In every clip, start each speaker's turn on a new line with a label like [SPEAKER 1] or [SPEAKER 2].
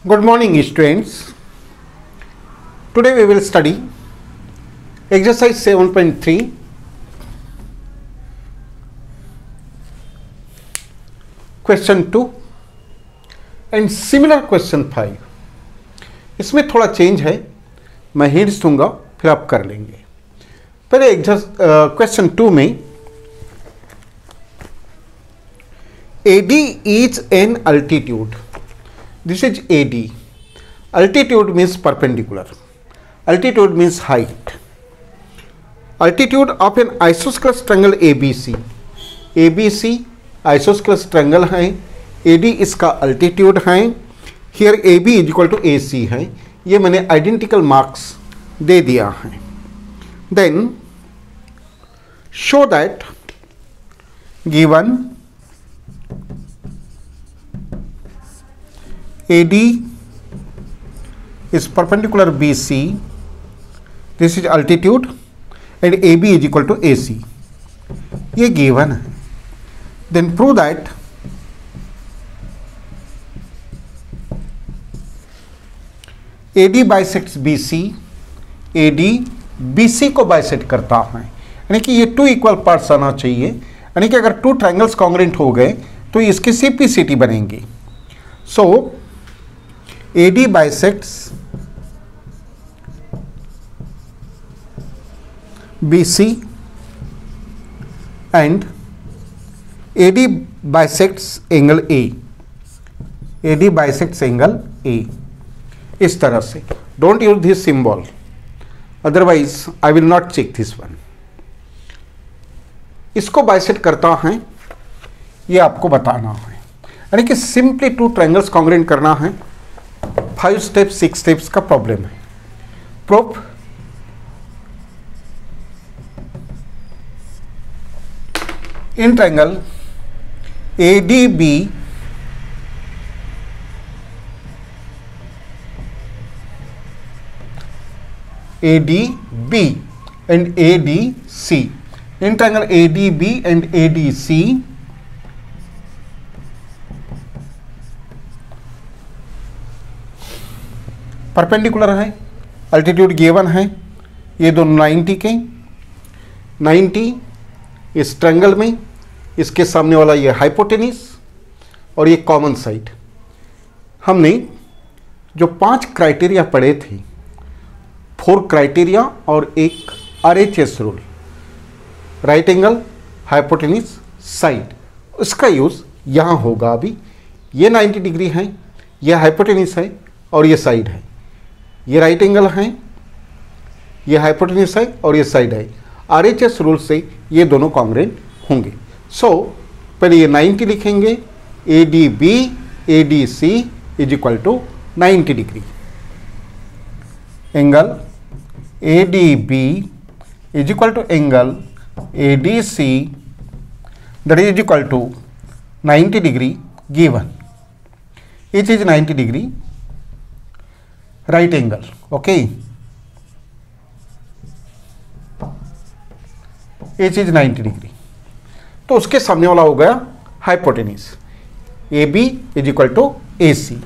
[SPEAKER 1] Good morning, students. Today we will study exercise 7.3, question 2 and similar question 5. इसमें थोड़ा change है, मैं hints दूंगा फिर आप कर लेंगे. पहले क्वेश्चन 2 में AD is an altitude. This is AD. Altitude means perpendicular. Altitude means height. Altitude of an isosceles triangle ABC. ABC isosceles triangle है. AD इसका altitude है. Here AB is equal to AC है. ये मैंने identical marks दे दिया है. Then show that given AD is perpendicular BC, this is altitude and AB is equal to AC. ये given है. Then prove that AD bisects BC, AD BC को bisect करता है. यानी कि ये टू इक्वल पार्ट्स आना चाहिए. यानी कि अगर टू ट्रायंगल्स कॉन्ग्रुएंट हो गए तो इसकी CPCT बनेंगी. सो AD bisects BC and AD bisects angle A. AD bisects angle A. इस तरह से. Don't use this symbol. Otherwise, I will not check this one. इसको बाइसेक्ट करता है, ये आपको बताना है. यानी कि सिंपली टू ट्रायंगल्स कॉन्ग्रुएंट करना है. 5 स्टेप्स 6 स्टेप्स का प्रॉब्लम है. Proof in triangle ADB and ADC. In triangle ADB and ADC, perpendicular है. अल्टीट्यूड गिवन है. ये दोनों 90 के 90 इस ट्रायंगल में, इसके सामने वाला ये हाइपोटेनिस और ये कॉमन साइड. हमने जो 5 क्राइटेरिया पढ़े थे, 4 क्राइटेरिया और एक RHS rule, right angle, hypotenuse, side, उसका यूज यहाँ होगा. अभी ये 90 डिग्री है, ये हाइपोटेनिस है और ये साइड है. ये राइट एंगल है, ये हाइपोटेनिस है और ये साइड है. RHS रूल से ये दोनों कॉन्ग्रुएंट होंगे. सो पहले ये 90 लिखेंगे. ADB ADC is equal to 90 degree. Angle ADB is equal to angle ADC, that is equal to 90 degree given. Each is 90 degree right angle. Okay, each is 90 degree. तो उसके सामने वाला हो गया hypotenuse. AB is equal to AC.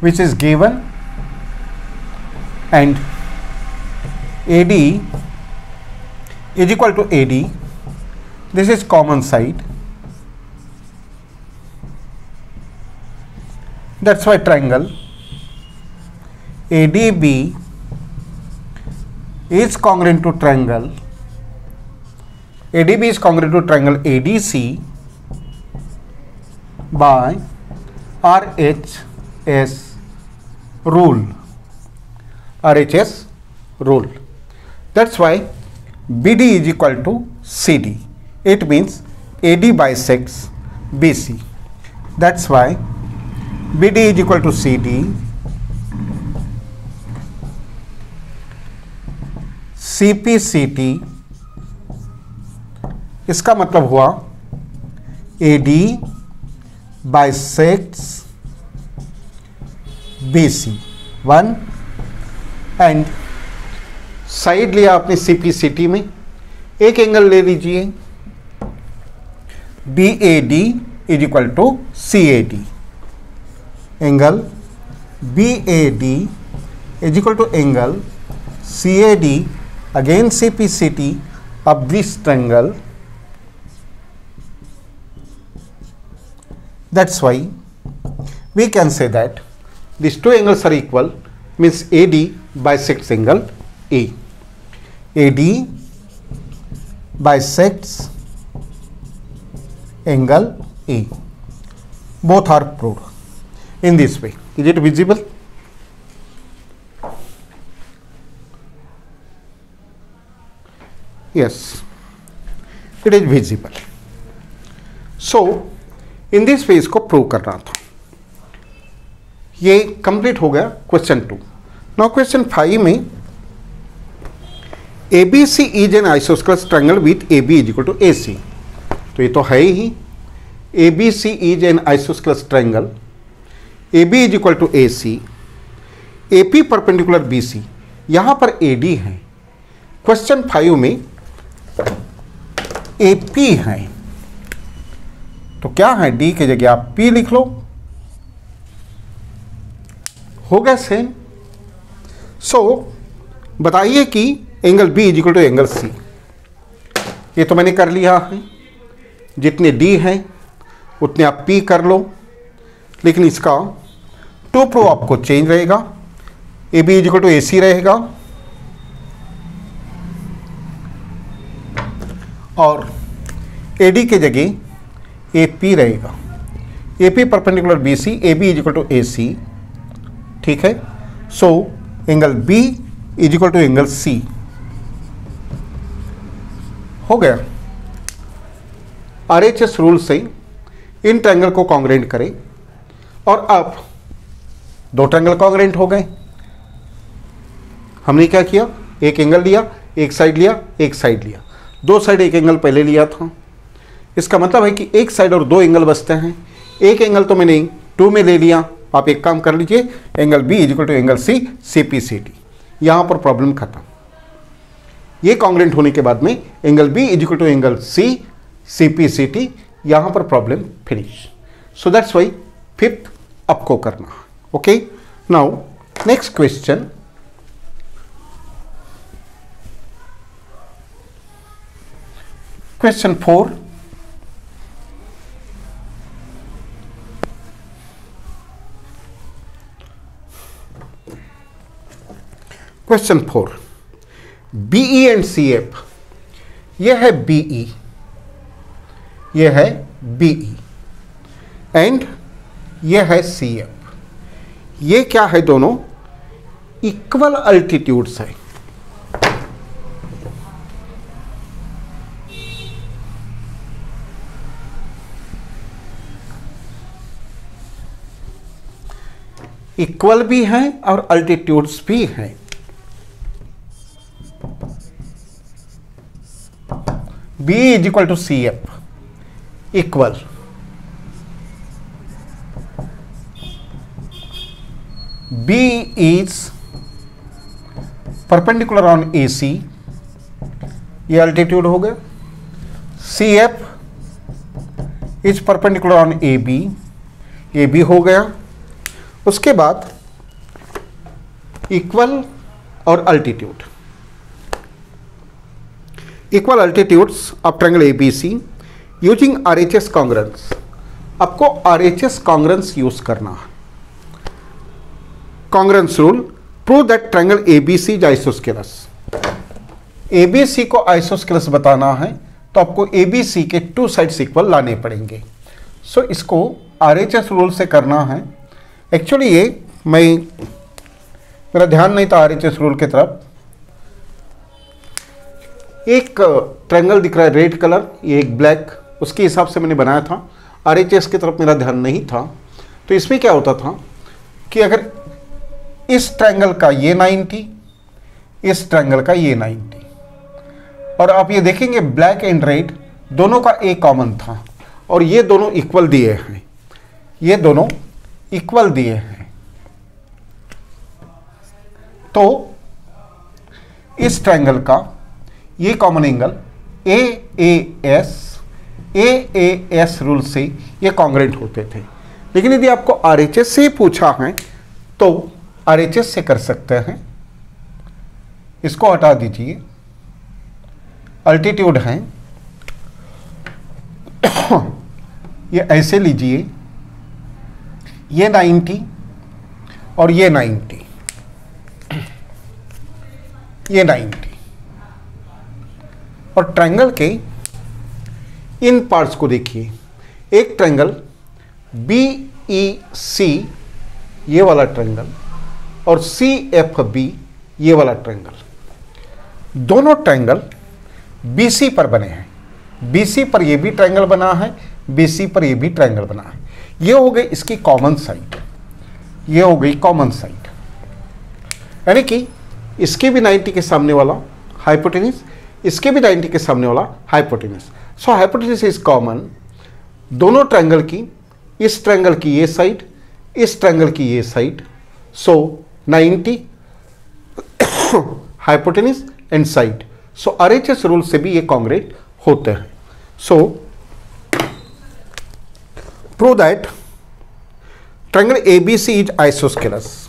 [SPEAKER 1] which is given, and AD is equal to AD. This is common side. That's why triangle ADB is congruent to triangle. ADB is congruent to triangle ADC by RHS rule. RHS rule. That's why BD is equal to CD. It means AD bisects BC. That's why BD is equal to CD. CPCT, इसका मतलब हुआ AD bisects BC 1 and side लिया आपने CPCT में, एक angle ले लीजिए BAD is equal to CAD, angle BAD is equal to angle CAD again CPCT of this triangle. That's why we can say that these two angles are equal, means AD bisects angle A. AD bisects angle A. Both are proved in this way. Is it visible? Yes, it is visible. So in this way इसको prove करना था. ये complete हो गया question 2. Now question 5 में ABC is an isosceles triangle with AB is equal to AC. तो ये तो है ही. ABC is an isosceles triangle, AB is equal to AC, AP perpendicular BC. यहां पर AD है. क्वेश्चन 5 में AP है, तो क्या है, D की जगह आप P लिख लो, हो गया सेम. सो बताइए कि angle B is equal to angle C. ये तो मैंने कर लिया है, जितने D हैं उतने आप P कर लो, लेकिन इसका टू प्रूव आपको चेंज रहेगा. AB is equal to AC रहेगा और AD के जगह AP रहेगा. AP perpendicular BC, AB is equal to AC. ठीक है. So angle B is equal to angle C हो गया. RHS रूल से इन ट्रायंगल को कॉन्ग्रेंट करें और अब दो ट्रायंगल कॉन्ग्रेंट हो गए. हमने क्या किया, एक एंगल लिया, एक साइड लिया, एक साइड लिया. दो साइड एक एंगल पहले लिया था. इसका मतलब है कि एक साइड और दो एंगल बचते हैं. एक एंगल तो मैंने 2 में ले लिया. आप एक काम कर लीजिए, angle B is equal to angle C CPCT. यहां पर प्रॉब्लम खत्म. ये कॉन्ग्रेंट होने के बाद में angle B is equal to angle C CPCT, यहां पर problem finish. So that's why 5th आपको करना. Okay. Now next question. Question 4. Question 4. BE and CF. यह है BE, यह है BE एंड यह है CF. ये क्या है, दोनों इक्वल अल्टीट्यूड्स है. इक्वल भी हैं और अल्टीट्यूड्स भी हैं. B is equal to CF, equal. B is perpendicular on AC, ये अल्टीट्यूड हो गया. CF is perpendicular on AB, ये भी हो गया. उसके बाद इक्वल और altitude. Equal altitudes of triangle ABC using RHS congruence. आपको RHS कॉन्ग्रेंस यूज करना है. Congruence rule, prove that triangle ABC is isosceles. ABC को आइसोस्केलस बताना है तो आपको ABC के 2 साइड्स इक्वल लाने पड़ेंगे. सो इसको RHS रूल से करना है. एक्चुअली ये मेरा ध्यान नहीं था RHS रूल की तरफ. एक ट्रायंगल दिख रहा है रेड कलर, ये एक ब्लैक, उसके हिसाब से मैंने बनाया था. RHS की तरफ मेरा ध्यान नहीं था. तो इसमें क्या होता था कि अगर इस ट्रायंगल का ये 90, इस ट्रायंगल का ये 90, और आप ये देखेंगे ब्लैक एंड रेड दोनों का ए कॉमन था और ये दोनों इक्वल दिए हैं. ये दोनों इक्वल दिए हैं. तो इस ट्रायंगल का ये common angle A S rule से ये कॉन्ग्रेंट होते थे। लेकिन यदि आपको RHS से पूछा है तो RHS से कर सकते हैं। इसको हटा दीजिए, अल्टीट्यूड है ये ऐसे लीजिए, ये 90 और ये 90, ये 90, और ट्रायंगल के इन पार्ट्स को देखिए। एक ट्रायंगल BEC ये वाला ट्रायंगल और CFB ये वाला ट्रायंगल, दोनों ट्रायंगल BC पर बने हैं। BC पर ये भी ट्रायंगल बना है, BC पर ये भी ट्रायंगल बना है। ये हो गई इसकी कॉमन साइड, ये हो गई कॉमन साइड, यानी कि इसके भी 90 के सामने वाला हाइपोटेन्यूज, इसके भी 90 के सामने वाला hypotenuse. So hypotenuse is common दोनों ट्रायंगल की, इस ट्रायंगल की ये साइड, इस ट्रायंगल की ये side. So 90 hypotenuse and side. So RHS rule से भी ये कॉन्ग्रेंट होते हैं। So prove that triangle ABC is isosceles.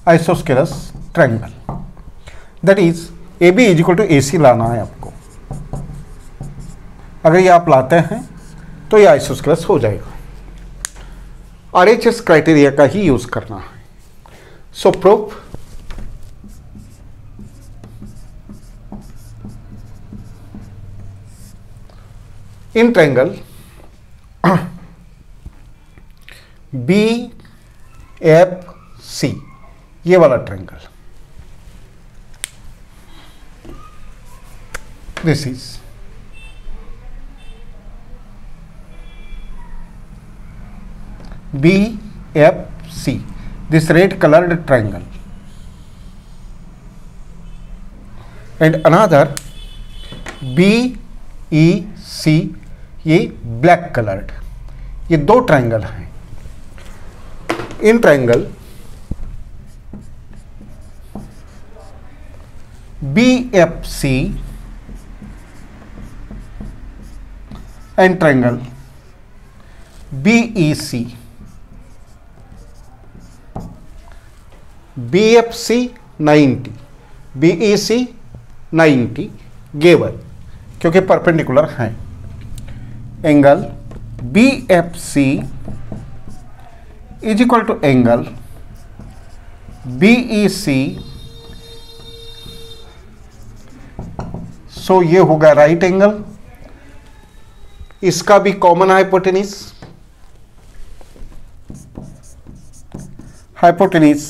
[SPEAKER 1] Isosceles triangle, that is AB is equal to AC लाना है आपको। अगर ये आप लाते हैं तो ये आइसोस्केलस हो जाएगा। RHS क्राइटेरिया का ही यूज करना है। So proof in triangle BFC ये वाला triangle, this is BFC, this red colored triangle, and another BEC ये ब्लैक कलर्ड। ये दो ट्रायंगल हैं। In triangle BFC and triangle BEC, BFC 90, BEC 90 given, क्योंकि परपेंडिकुलर हैं। Angle BFC is equal to angle BEC। So ये होगा right angle, इसका भी common hypotenuse, hypotenuse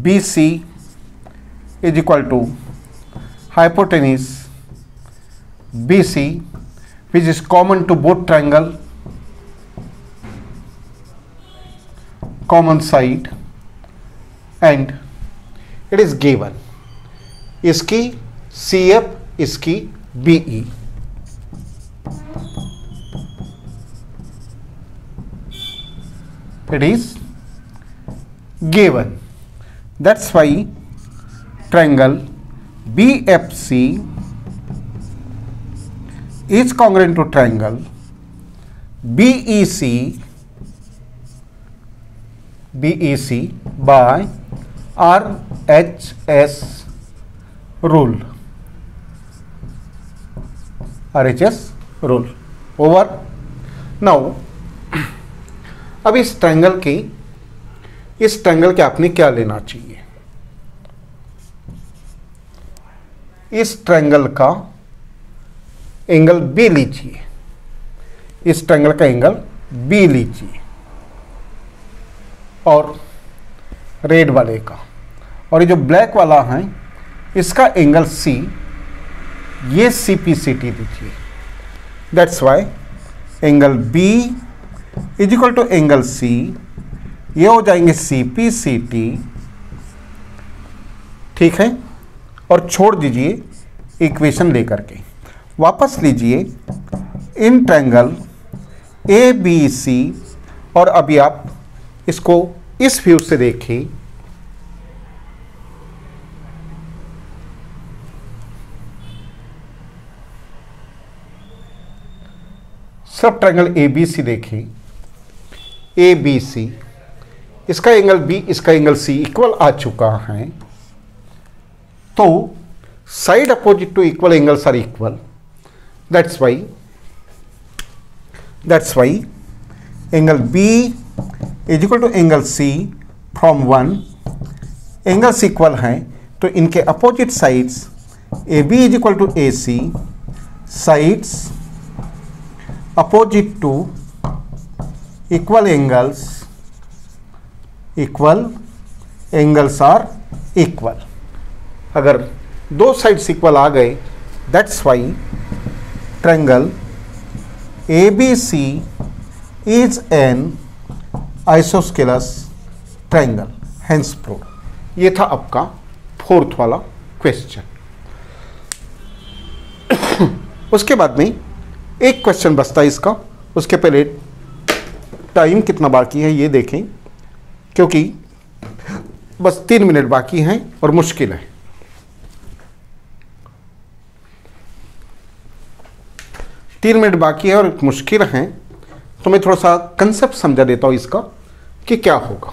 [SPEAKER 1] BC is equal to hypotenuse BC which is common to both triangle, common side, and it is given इसकी CF इसकी BE। it is given, that's why triangle BFC is congruent to triangle BEC by RHS rule, RHS rule over। now अब इस triangle के आपने क्या लेना चाहिए? इस ट्रायंगल का एंगल B लीजिए, इस ट्रायंगल का एंगल B लीजिए, और रेड वाले का, और ये जो ब्लैक वाला है इसका एंगल C, ये CPCT लीजिए। That's why angle B is equal to angle C, ये हो जाएंगे CPCT, ठीक है। और छोड़ दीजिए इक्वेशन लेकर के, वापस लीजिए इन ट्रायंगल ए बी सी, और अभी आप इसको इस व्यू से देखिए। सब ट्रायंगल ए बी सी देखिए, ए बी सी, इसका एंगल बी, इसका एंगल सी इक्वल आ चुका है, तो side opposite to equal angles are equal, that's why angle B is equal to angle C from 1, angles equal हैं तो इनके opposite sides A B is equal to A C, sides opposite to equal angles are equal. अगर दो sides equal आ गए, that's why triangle A B C is an isosceles triangle, hence proved. ये था आपका फोर्थ वाला question. उसके बाद में एक क्वेश्चन बचता है इसका, उसके पहले टाइम कितना बाकी है ये देखें, क्योंकि बस 3 मिनट बाकी हैं और मुश्किल है। तीन मिनट बाकी है और मुश्किल है, तो मैं थोड़ा सा कंसेप्ट समझा देता हूं इसका कि क्या होगा।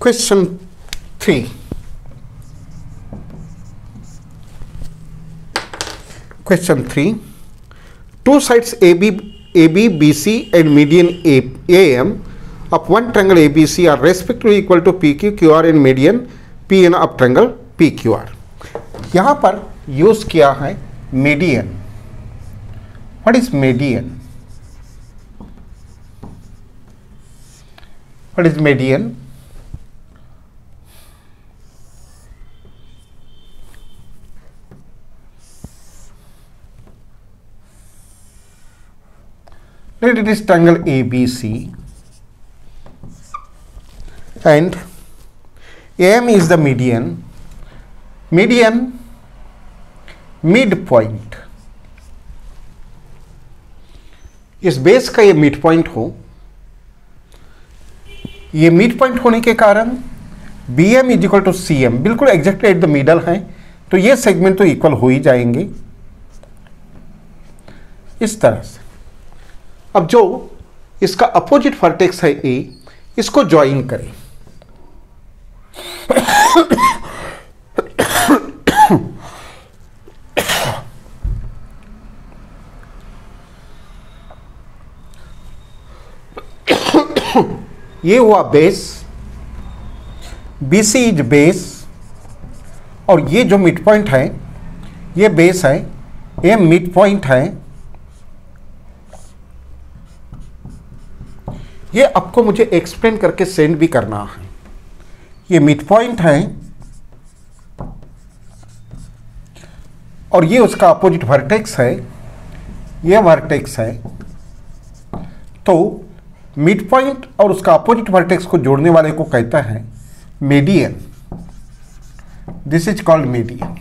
[SPEAKER 1] Question 3. Question 3. Two sides AB, BC and median AM of one triangle ABC are respectively equal to PQ, QR and median PN of triangle PQR. यहाँ पर यूज किया है median. What is median? What is median? Let it is triangle ABC and AM is the median, midpoint, इस base का ये mid point हो, ये mid point होने के कारण BM is equal to CM बिल्कुल एग्जैक्टली एट द मिडल है, तो ये सेगमेंट तो इक्वल हो ही जाएंगे इस तरह से। अब जो इसका अपोजिट वर्टेक्स है A, इसको ज्वाइन करें। ये हुआ बेस, BC इज बेस, और ये जो मिड पॉइंट है ये बेस है, ये मिड पॉइंट है। ये आपको मुझे एक्सप्लेन करके सेंड भी करना है। ये मिड पॉइंट है और ये उसका अपोजिट वर्टेक्स है, ये वर्टेक्स है। तो मिड पॉइंट और उसका अपोजिट वर्टेक्स को जोड़ने वाले को कहता है median. This is called median.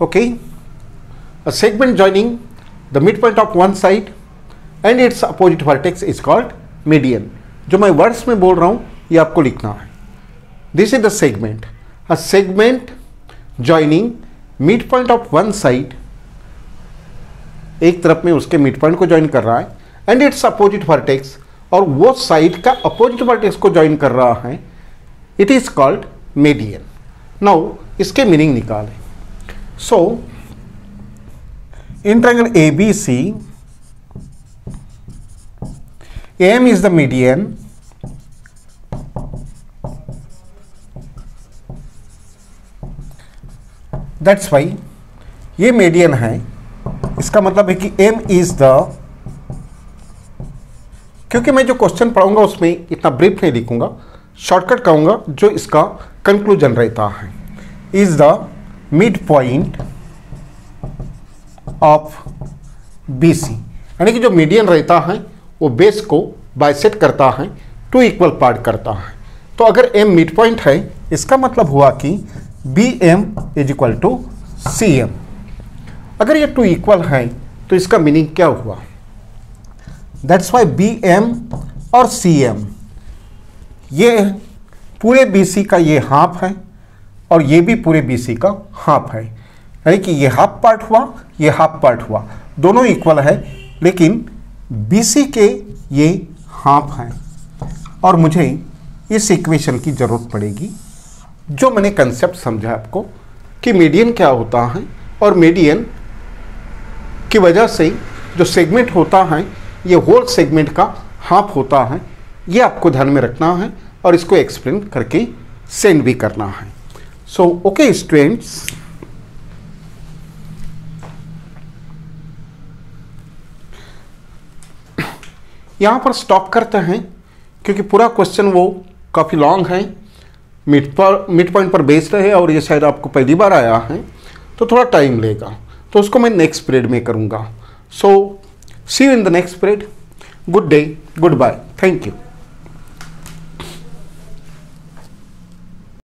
[SPEAKER 1] Okay, a segment joining the mid point of one side and it's opposite vertex is called median. जो मैं वर्ड्स में बोल रहा हूं ये आपको लिखना है। This is the segment, a segment joining mid point of one side, एक तरफ में उसके मिड पॉइंट को ज्वाइन कर रहा है, एंड इट्स अपोजिट वर्टेक्स, और वो साइड का अपोजिट वर्टेक्स को ज्वाइन कर रहा है, it is called median. Now इसके मीनिंग निकालें। So in triangle ABC, AM is the median, that's why ये मीडियन है। इसका मतलब है कि M is the क्योंकि मैं जो क्वेश्चन पढ़ाऊंगा उसमें इतना ब्रीफ नहीं लिखूंगा, शॉर्टकट कहूँगा जो इसका कंक्लूजन रहता है। Is the mid point of BC, यानी कि जो मीडियन रहता है वो बेस को बाइसेक्ट करता है, टू इक्वल पार्ट करता है। तो अगर M मिड पॉइंट है, इसका मतलब हुआ कि BM is equal to CM। अगर ये टू इक्वल है तो इसका मीनिंग क्या हुआ? दैट्स वाई BM और CM ये पूरे BC का ये हाफ है और ये भी पूरे BC का हाफ है, यानी कि ये हाफ पार्ट हुआ, ये हाफ पार्ट हुआ, दोनों इक्वल है, लेकिन BC के ये हाफ हैं। और मुझे इस इक्वेशन की ज़रूरत पड़ेगी, जो मैंने कंसेप्ट समझा आपको कि मीडियन क्या होता है और मीडियन की वजह से जो सेगमेंट होता है ये होल सेगमेंट का हाफ होता है। ये आपको ध्यान में रखना है और इसको एक्सप्लेन करके सेंड भी करना है। सो ओके स्टूडेंट्स, यहाँ पर स्टॉप करते हैं क्योंकि पूरा क्वेश्चन वो काफ़ी लॉन्ग है, मिड पॉइंट पर बेस्ड है और ये शायद आपको पहली बार आया है तो थोड़ा टाइम लेगा, तो उसको मैं नेक्स्ट पीरियड में करूँगा। So see you in the next period. Good day, good bye, thank you.